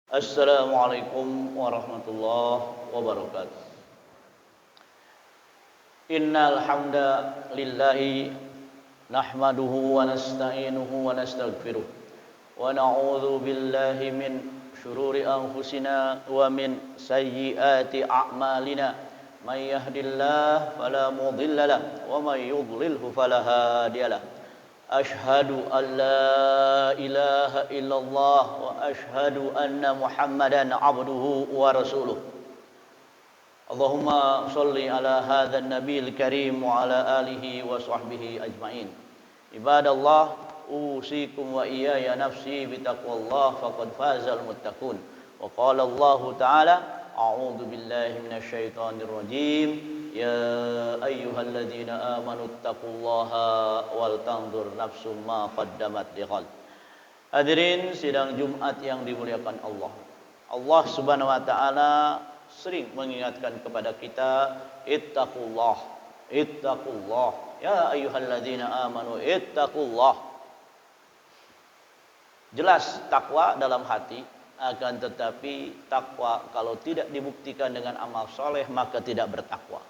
Assalamualaikum warahmatullahi wabarakatuh. Innal hamdalillahi nahmaduhu wa nasta'inuhu wa nastaghfiruh wa na'udzu billahi min syururi anfusina wa min sayyiati a'malina. May yahdihillahu fala mudilla lahu wa may yudlilhu fala hadiyalah. Ashhadu an la ilaha illallah wa ashhadu anna Muhammadan abduhu wa rasuluh. Allahumma sholli ala hadzal nabiyil karim wa ala alihi wa sahbihi ajmain. Ibadallah, usikum wa iyaya nafsi bitaqwallah faqad fazal muttaqun. Wa qala Allah ta'ala, a'udzu billahi minasyaitonir rajim. Ya ayyuhalladzina amanu taqullaha wal tanzur nafsum ma qaddamat lighad. Hadirin sidang Jumat yang dimuliakan Allah. Allah Subhanahu wa taala sering mengingatkan kepada kita, ittaqullah, ittaqullah. Ya ayyuhalladzina amanu ittaqullah. Jelas takwa dalam hati, akan tetapi takwa kalau tidak dibuktikan dengan amal soleh maka tidak bertakwa.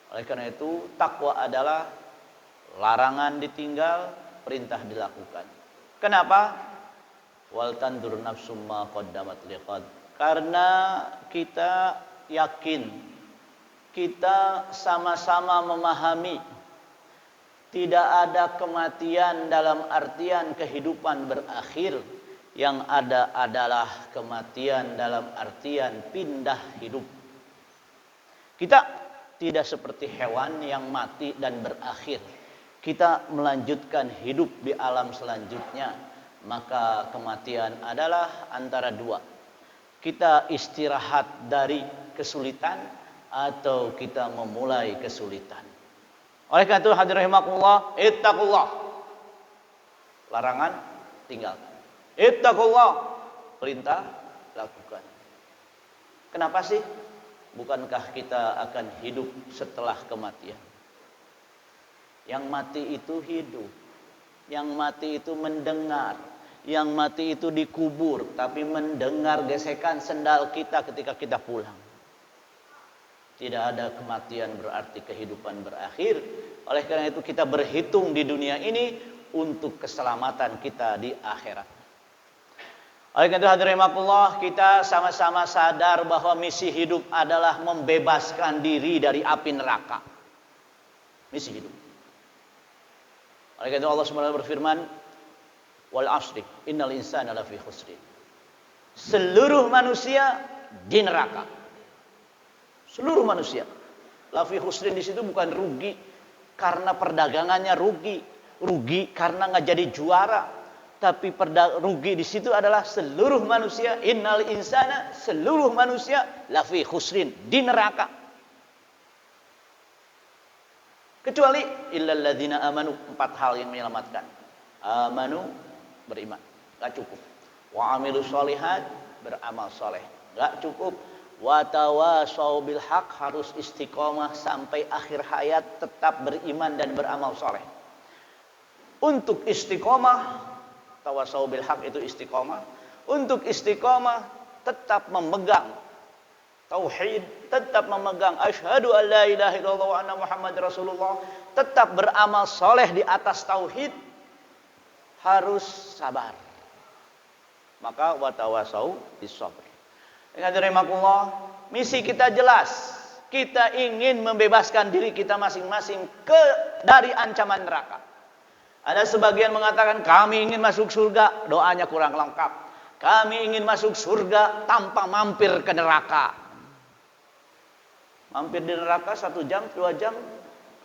Oleh karena itu, takwa adalah larangan ditinggal, perintah dilakukan. Kenapa? Wal tandur nafsum ma qaddamat liqad. Karena kita yakin, kita sama-sama memahami tidak ada kematian dalam artian kehidupan berakhir. Yang ada adalah kematian dalam artian pindah hidup. Kita tidak seperti hewan yang mati dan berakhir. Kita melanjutkan hidup di alam selanjutnya. Maka kematian adalah antara dua. Kita istirahat dari kesulitan atau kita memulai kesulitan. Oleh karena itu hadirin rahimakumullah, ittaqullah. Larangan tinggalkan. Ittaqullah. Perintah lakukan. Kenapa sih? Bukankah kita akan hidup setelah kematian? Yang mati itu hidup. Yang mati itu mendengar. Yang mati itu dikubur. Tapi mendengar gesekan sendal kita ketika kita pulang. Tidak ada kematian berarti kehidupan berakhir. Oleh karena itu kita berhitung di dunia ini untuk keselamatan kita di akhirat. Oleh karena itu hadirin rahimakumullah, kita sama-sama sadar bahwa misi hidup adalah membebaskan diri dari api neraka. Misi hidup. Oleh karena itu Allah SWT berfirman, wal asri innal insana lafi khusrin. Seluruh manusia di neraka. Seluruh manusia. Lafi khusrin di situ bukan rugi karena perdagangannya rugi, rugi karena nggak jadi juara. Tapi rugi di situ adalah seluruh manusia, innal insana, seluruh manusia lafi khusrin, di neraka. Kecuali illal ladzina amanu, 4 hal yang menyelamatkan. Amanu, beriman, enggak cukup. Wa amilus sholihat, beramal soleh, enggak cukup. Wa tawasau bil haq, harus istiqomah sampai akhir hayat tetap beriman dan beramal soleh. Untuk istiqomah, tawasau bil haq itu istiqomah. Untuk istiqomah tetap memegang tauhid, tetap memegang asyhadu an la ilaha illallah wa anna Muhammad Rasulullah, tetap beramal soleh di atas tauhid, harus sabar. Maka watawasau bis sabr. Hadirin rahimakumullah, misi kita jelas. Kita ingin membebaskan diri kita masing-masing dari ancaman neraka. Ada sebagian mengatakan kami ingin masuk surga, doanya kurang lengkap. Kami ingin masuk surga tanpa mampir ke neraka. Mampir di neraka 1 jam, 2 jam,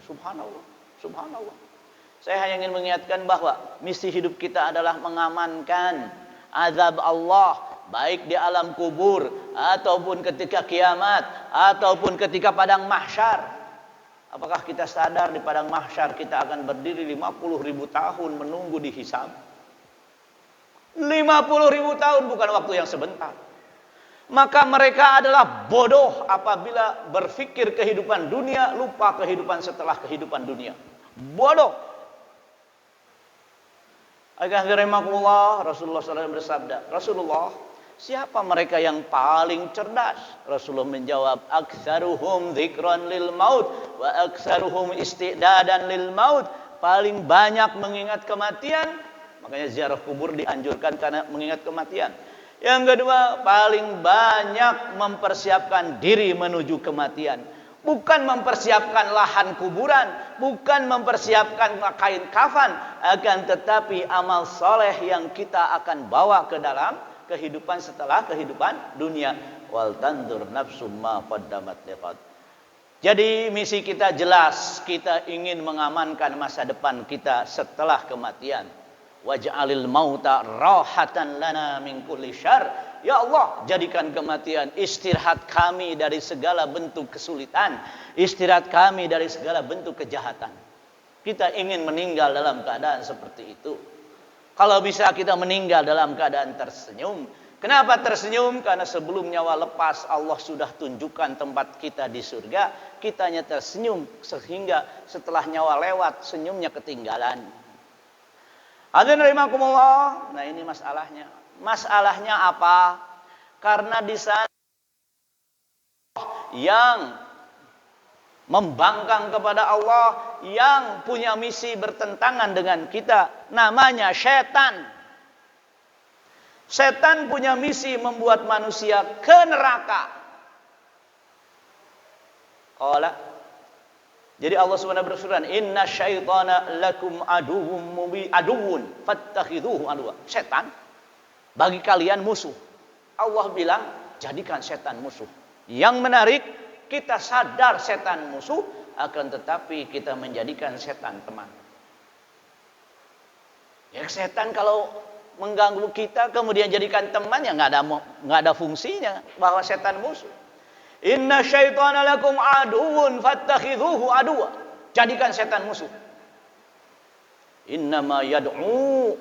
subhanallah, subhanallah. Saya hanya ingin mengingatkan bahwa misi hidup kita adalah mengamankan azab Allah, baik di alam kubur, ataupun ketika kiamat, ataupun ketika padang mahsyar. Apakah kita sadar di padang mahsyar kita akan berdiri 50.000 tahun menunggu dihisab? 50.000 tahun bukan waktu yang sebentar. Maka mereka adalah bodoh apabila berpikir kehidupan dunia, lupa kehidupan setelah kehidupan dunia. Bodoh. Rasulullah SAW bersabda, Rasulullah Siapa mereka yang paling cerdas? Rasulullah menjawab, aktsaruhum dzikran lil maut wa aktsaruhum istidadan lil maut. Paling banyak mengingat kematian, makanya ziarah kubur dianjurkan karena mengingat kematian. Yang kedua, paling banyak mempersiapkan diri menuju kematian. Bukan mempersiapkan lahan kuburan, bukan mempersiapkan kain kafan, akan tetapi amal soleh yang kita akan bawa ke dalam kehidupan setelah kehidupan dunia. Wal tandur nafsum ma qaddamat liqad. Jadi misi kita jelas, kita ingin mengamankan masa depan kita setelah kematian. Waj'alil mauta rahatan lana min kulli syarr. Ya Allah, jadikan kematian istirahat kami dari segala bentuk kesulitan, istirahat kami dari segala bentuk kejahatan. Kita ingin meninggal dalam keadaan seperti itu. Kalau bisa kita meninggal dalam keadaan tersenyum. Kenapa tersenyum? Karena sebelum nyawa lepas Allah sudah tunjukkan tempat kita di surga. Kitanya tersenyum sehingga setelah nyawa lewat senyumnya ketinggalan. Hadirin rahimakumullah. Nah, ini masalahnya. Masalahnya apa? Karena di sana yang membangkang kepada Allah, yang punya misi bertentangan dengan kita, namanya setan. Setan punya misi membuat manusia ke neraka. Qala. Jadi Allah Subhanahu berfirman, "Inna syaitana lakum aduwwun fattakhidhuhu aduwwa." Setan bagi kalian musuh. Allah bilang, jadikan setan musuh. Yang menarik, kita sadar setan musuh, akan tetapi kita menjadikan setan teman. Ya, setan kalau mengganggu kita kemudian jadikan teman, ya nggak ada fungsinya bahwa setan musuh. Inna syaitana lakum aduwwun fattakhidhuhu aduwwa. Jadikan setan musuh. Innama yad'u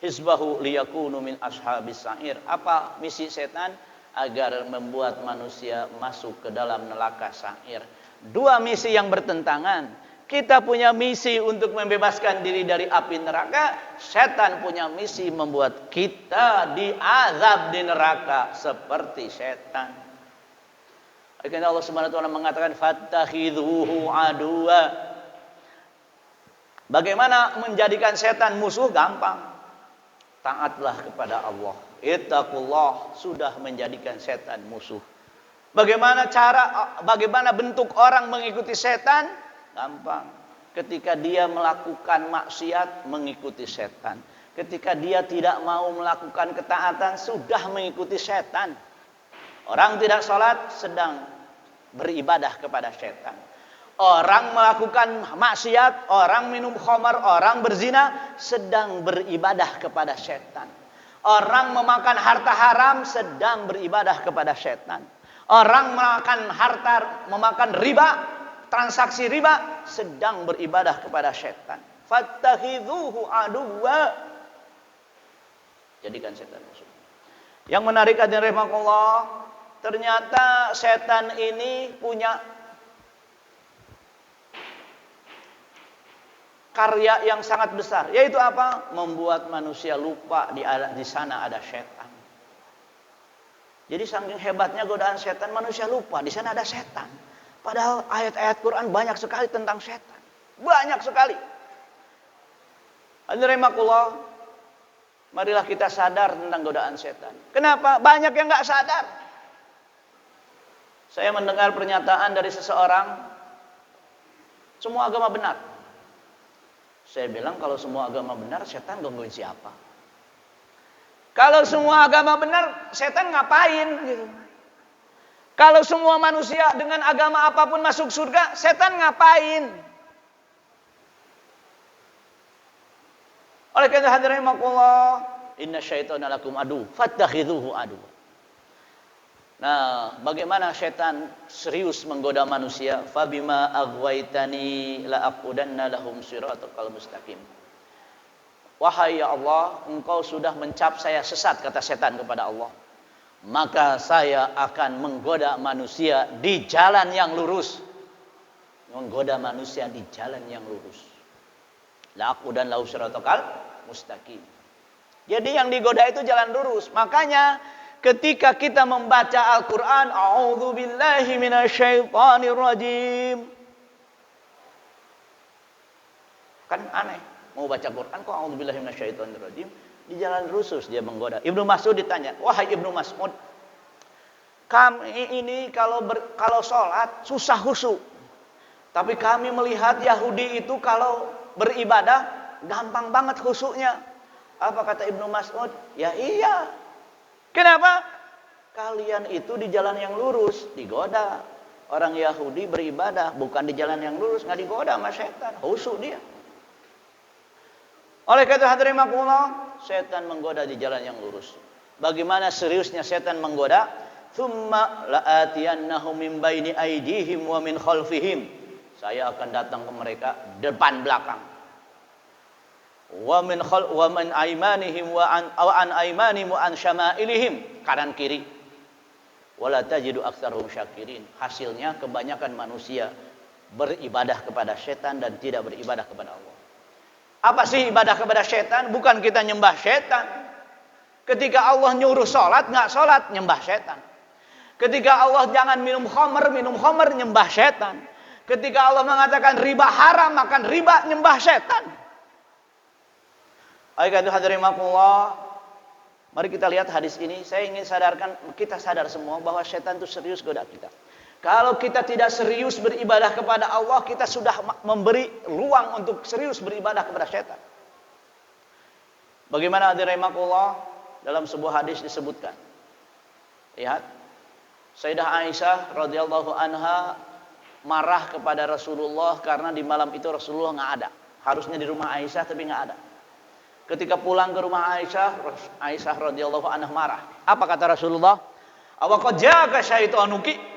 hizbahu liyakunu min ashabis sa'ir. Apa misi setan? Agar membuat manusia masuk ke dalam neraka sa'ir. Dua misi yang bertentangan. Kita punya misi untuk membebaskan diri dari api neraka. Setan punya misi membuat kita diazab di neraka seperti setan. Akhirnya Allah Subhanahu wa taala mengatakan fattakhidhuhu aduwa. Bagaimana menjadikan setan musuh? Gampang. Taatlah kepada Allah. Ittaqullah, sudah menjadikan setan musuh. Bagaimana bentuk orang mengikuti setan? Gampang. Ketika dia melakukan maksiat, mengikuti setan. Ketika dia tidak mau melakukan ketaatan, sudah mengikuti setan. Orang tidak sholat, sedang beribadah kepada setan. Orang melakukan maksiat, orang minum khamar, orang berzina, sedang beribadah kepada setan. Orang memakan harta haram, sedang beribadah kepada setan. Orang memakan riba, transaksi riba, sedang beribadah kepada setan. Fattakhidhuhu aduwwa. Jadikan setan musuh. Yang menarik hadirin rahimakumullah, ternyata setan ini punya karya yang sangat besar, yaitu apa? Membuat manusia lupa di sana ada setan. Jadi saking hebatnya godaan setan, manusia lupa di sana ada setan. Padahal ayat-ayat Quran banyak sekali tentang setan. Banyak sekali. Hadirin rahimakumullah, marilah kita sadar tentang godaan setan. Kenapa? Banyak yang nggak sadar. Saya mendengar pernyataan dari seseorang, semua agama benar. Saya bilang kalau semua agama benar, setan gangguin siapa? Kalau semua agama benar, setan ngapain gitu? Kalau semua manusia dengan agama apapun masuk surga, setan ngapain? Oleh karena hadirin rahimakumullah, inna syaitana lakum adu, fattakhidhuhu adu. Nah, bagaimana setan serius menggoda manusia? Fabima aghwaytani la aqudanna lahum siratal mustaqim. Wahai ya Allah, engkau sudah mencap saya sesat, kata setan kepada Allah. Maka saya akan menggoda manusia di jalan yang lurus. Menggoda manusia di jalan yang lurus. La aqudan lahum siratal mustaqim. Jadi yang digoda itu jalan lurus. Makanya ketika kita membaca Al-Quran, a'udzubillahi minasyaitonirrajim. Kan aneh, mau baca Quran kok a'udzubillahi minasyaitonirrajim. Di jalan lurus dia menggoda. Ibnu Mas'ud ditanya, wahai Ibnu Mas'ud, kami ini kalau sholat susah khusyuk. Tapi kami melihat Yahudi itu kalau beribadah gampang banget khusyuknya. Apa kata Ibnu Mas'ud? Ya iya. Kenapa? Kalian itu di jalan yang lurus, digoda. Orang Yahudi beribadah bukan di jalan yang lurus, nggak digoda sama setan, khusyuk dia. Oleh karena hadirin makullah, setan menggoda di jalan yang lurus. Bagaimana seriusnya setan menggoda? Tsumma la'atiyannahum min baini aydihim wa min khalfihim. Saya akan datang ke mereka depan belakang. Wa min aymanihim wa an aymanihim wa an syama'ilihim, kanan kiri. Wala tajidu aktsarahum syakirin. Hasilnya kebanyakan manusia beribadah kepada setan dan tidak beribadah kepada Allah. Apa sih ibadah kepada setan? Bukan kita nyembah setan. Ketika Allah nyuruh sholat, nggak sholat, nyembah setan. Ketika Allah jangan minum khamr, nyembah setan. Ketika Allah mengatakan riba haram, makan riba, nyembah setan. Ayat hadirin makullah, mari kita lihat hadis ini. Saya ingin sadarkan, kita sadar semua bahwa setan itu serius goda kita. Kalau kita tidak serius beribadah kepada Allah, kita sudah memberi ruang untuk serius beribadah kepada setan. Bagaimana hadirin makullah? Dalam sebuah hadis disebutkan. Lihat, Sayyidah Aisyah radhiyallahu anha marah kepada Rasulullah karena di malam itu Rasulullah nggak ada. Harusnya di rumah Aisyah tapi nggak ada. Ketika pulang ke rumah Aisyah radhiyallahu anha marah. Apa kata Rasulullah? Awaqad ja'aka syaitanuki?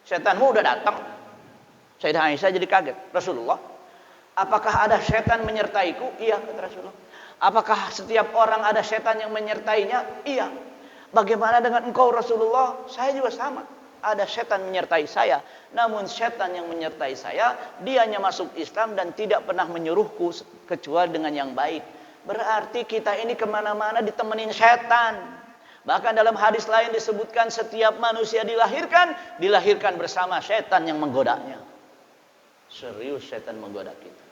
Setanmu udah datang. Sayyidah Aisyah jadi kaget. Rasulullah, apakah ada setan menyertaiku? Iya, kata Rasulullah. Apakah setiap orang ada setan yang menyertainya? Iya. Bagaimana dengan engkau Rasulullah? Saya juga sama. Ada setan menyertai saya. Namun setan yang menyertai saya, dianya masuk Islam dan tidak pernah menyuruhku kecuali dengan yang baik. Berarti kita ini kemana-mana ditemenin setan. Bahkan dalam hadis lain disebutkan setiap manusia dilahirkan bersama setan yang menggodanya. Serius setan menggoda kita.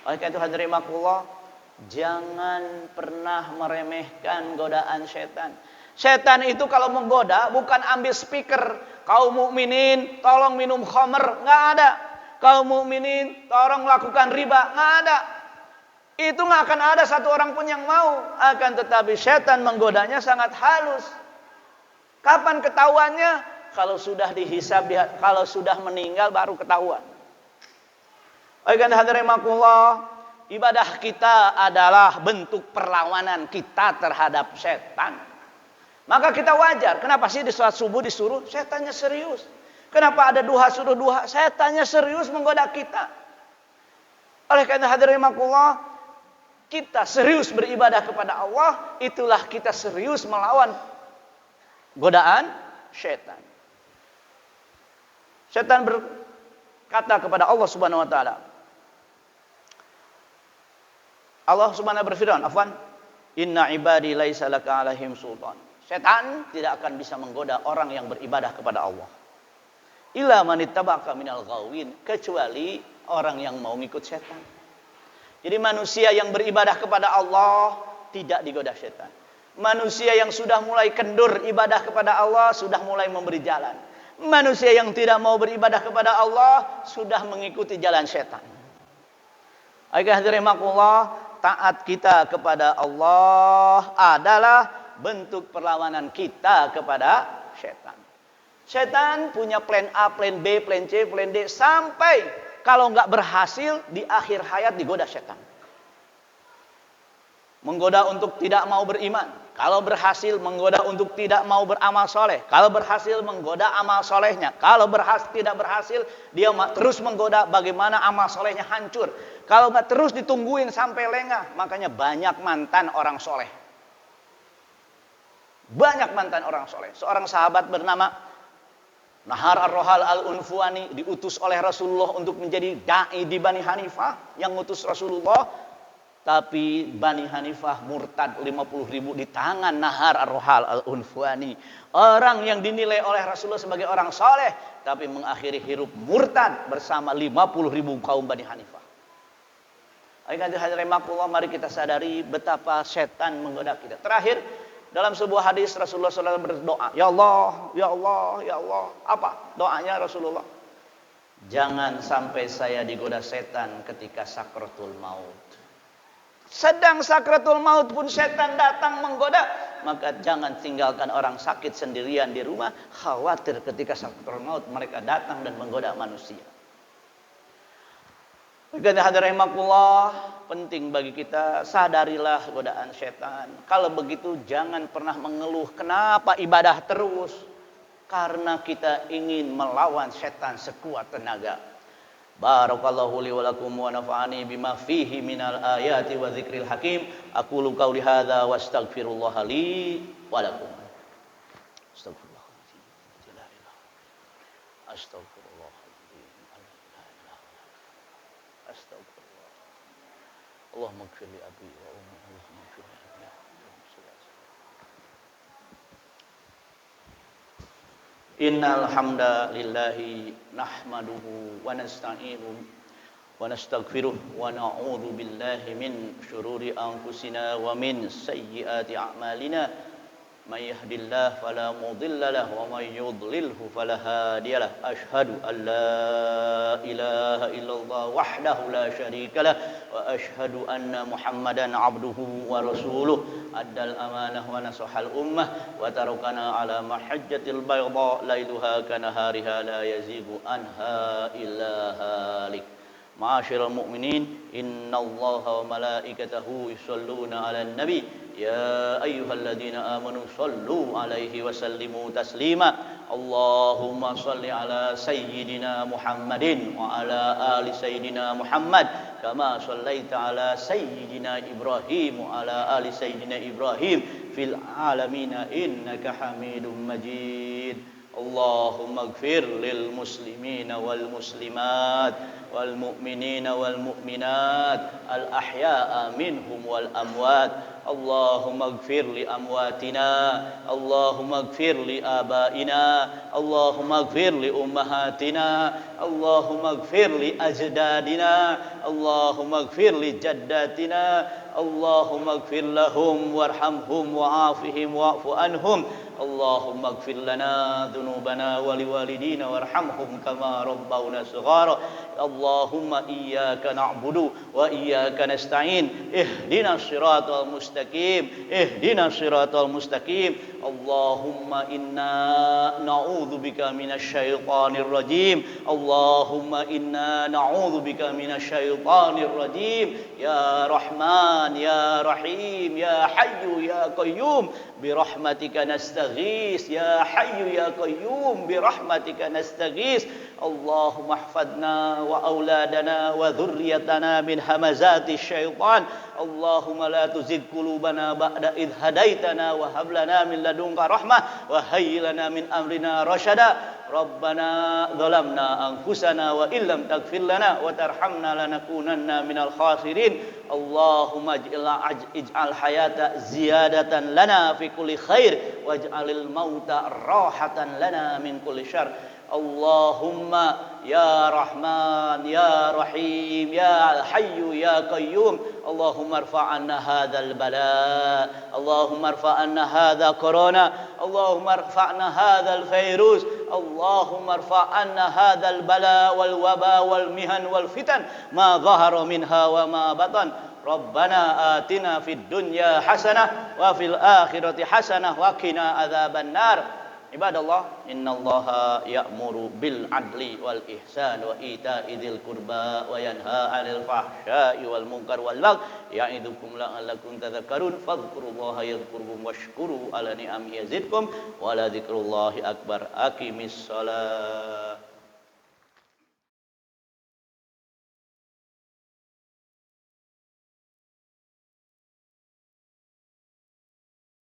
Oleh karena itu hadirin makullah, jangan pernah meremehkan godaan setan. Setan itu kalau menggoda bukan ambil speaker, kaum mukminin tolong minum khamr, nggak ada. Kaum mukminin tolong lakukan riba, nggak ada. Itu nggak akan ada satu orang pun yang mau. Akan tetapi setan menggodanya sangat halus. Kapan ketahuannya? Kalau sudah dihisab, kalau sudah meninggal baru ketahuan. Baik hadirin makullah, ibadah kita adalah bentuk perlawanan kita terhadap setan. Maka kita wajar. Kenapa sih di sholat subuh disuruh? Setannya serius. Kenapa ada duha suruh duha? Setannya serius menggoda kita. Oleh karena hadirin makullah, kita serius beribadah kepada Allah, itulah kita serius melawan godaan setan. Setan berkata kepada Allah Subhanahu wa taala. Allah Subhanahu berfirman, afwan, inna ibadi laisa laka alaihim sultan. Setan tidak akan bisa menggoda orang yang beribadah kepada Allah. Illa man ittaba'aka minal ghawin, kecuali orang yang mau ngikut setan. Jadi manusia yang beribadah kepada Allah tidak digoda setan. Manusia yang sudah mulai kendur ibadah kepada Allah sudah mulai memberi jalan. Manusia yang tidak mau beribadah kepada Allah sudah mengikuti jalan setan. Ayat hadirin makullah, taat kita kepada Allah adalah bentuk perlawanan kita kepada setan. Setan punya plan A, plan B, plan C, plan D sampai kalau nggak berhasil di akhir hayat digoda setan. Menggoda untuk tidak mau beriman. Kalau berhasil menggoda untuk tidak mau beramal soleh. Kalau berhasil menggoda amal solehnya. Kalau tidak berhasil dia terus menggoda bagaimana amal solehnya hancur. Kalau nggak terus ditungguin sampai lengah. Makanya banyak mantan orang soleh. Banyak mantan orang soleh. Seorang sahabat bernama Nahar Ar-Rohal Al-Unfuani diutus oleh Rasulullah untuk menjadi da'i di Bani Hanifah. Yang utus Rasulullah Tapi Bani Hanifah murtad 50.000 di tangan Nahar Ar-Rohal Al-Unfwani. Orang yang dinilai oleh Rasulullah sebagai orang soleh, tapi mengakhiri hidup murtad bersama 50.000 kaum Bani Hanifah. Mari kita sadari betapa setan menggoda kita. Terakhir, dalam sebuah hadis Rasulullah SAW berdoa, Ya Allah, Ya Allah, Ya Allah. Apa doanya Rasulullah? Jangan sampai saya digoda setan ketika sakratul maut. Sedang sakratul maut pun setan datang menggoda, maka jangan tinggalkan orang sakit sendirian di rumah, khawatir ketika sakratul maut mereka datang dan menggoda manusia. Penting bagi kita, sadarilah godaan setan. Kalau begitu jangan pernah mengeluh kenapa ibadah terus, karena kita ingin melawan setan sekuat tenaga. Barakallahu li wa lakum wa nafa'ani bima fihi minal ayati wa dzikril hakim. Aqulu qauli hadza wa astaghfirullah li wa lakum. Astaghfirullahaladzim. Astaghfirullahaladzim. Astaghfirullah. Allahumma ighfir li abi wa ummi. Allahumma ighfir li abi. Innal hamdalillahi nahmaduhu wa nasta'inuhu wa nastaghfiruh wa na'udzu billahi min syururi anfusina wa min sayyiati a'malina. May yahdihillahu fala mudilla lahu wa may yudlilhu fala hadiyalah. Asyhadu an la ilaha illallah wahdahu la syarika lah wa asyhadu anna Muhammadan abduhu wa rasuluh. Addal amanah wa nasahal ummah wa tarakana ala mahajjatil bayda lailuha kanahariha la yazigu anha illa halik. Ma'asyiral mu'minin, innallaha wa malaikatahu yusholluna 'alan nabi ya ayyuhalladzina amanu shollu 'alaihi wa sallimu taslima. Allahumma shalli ala sayyidina Muhammadin wa ala ali sayyidina Muhammad kama shallaita ala sayyidina Ibrahim wa ala ali sayyidina Ibrahim fil alamin innaka Hamidum Majid. Allahumma ighfir lil muslimina wal muslimat wal mu'minina wal mu'minat al ahya'a minhum wal amwat. Allahumma ighfir li amwatina, Allahumma ighfir li abaina, Allahumma ighfir li ummahatina, Allahumma ighfir li ajdadina, Allahumma ighfir li jaddatina, Allahumma ighfir lahum warhamhum wa'afihim wa'fu anhum. Allahumma ighfir lana dhunubana wa liwalidina warhamhum kama rabbawna shighara. Allahumma iyyaka na'budu wa iyyaka nasta'in. Ihdinas siratal mustaqim. Ihdinas siratal mustaqim. Allahumma inna na'udzubika minasy syaithanir rajim. Allahumma inna na'udzubika minasy syaithanir rajim. Ya Rahman, ya Rahim, ya Hayyu, ya Qayyum, birahmatika nastaghis. Ya Hayyu, ya Qayyum, birahmatika nastaghis. Allahumma ihfadna wa auladana wa dhurriyyatana min hamazati syaitan. Allahumma la tuzigh qulubana ba'da idh hadaitana wa hab lana min ladunka rahmah wa hayyi lana min amrina rasyada. Rabbana zalamna anfusana wa illam taghfir lana wa tarhamna lanakunanna minal khasirin. Allahumma ij'al hayata ziyadatan lana fi kulli khair waj'alil mauta rahatan lana min kulli syarr. Allahumma ya Rahman ya Rahim ya Hayyu ya Qayyum. Allahumma irfa'anna hadzal bala, Allahumma irfa'anna hadza corona, Allahumma irfa'na hadzal virus, Allahumma irfa'anna hadzal bala wal waba wal mihan wal fitan ma dhahara minha wa ma batan. Rabbana atina fid dunya hasanah wa fil akhirati hasanah wa qina adzaban nar. Ibadallah, innallaha ya'muru bil adli wal ihsan wa ita'i dzil qurba wa yanha 'anil fahsya'i wal munkar wal baghi ya'idukum la'allakum tadhakkarun. Fadhkurullaha yadhkurkum washkuru 'ala ni'amihi yazidkum wa la dzikrullahi akbar. Aqimis shalah.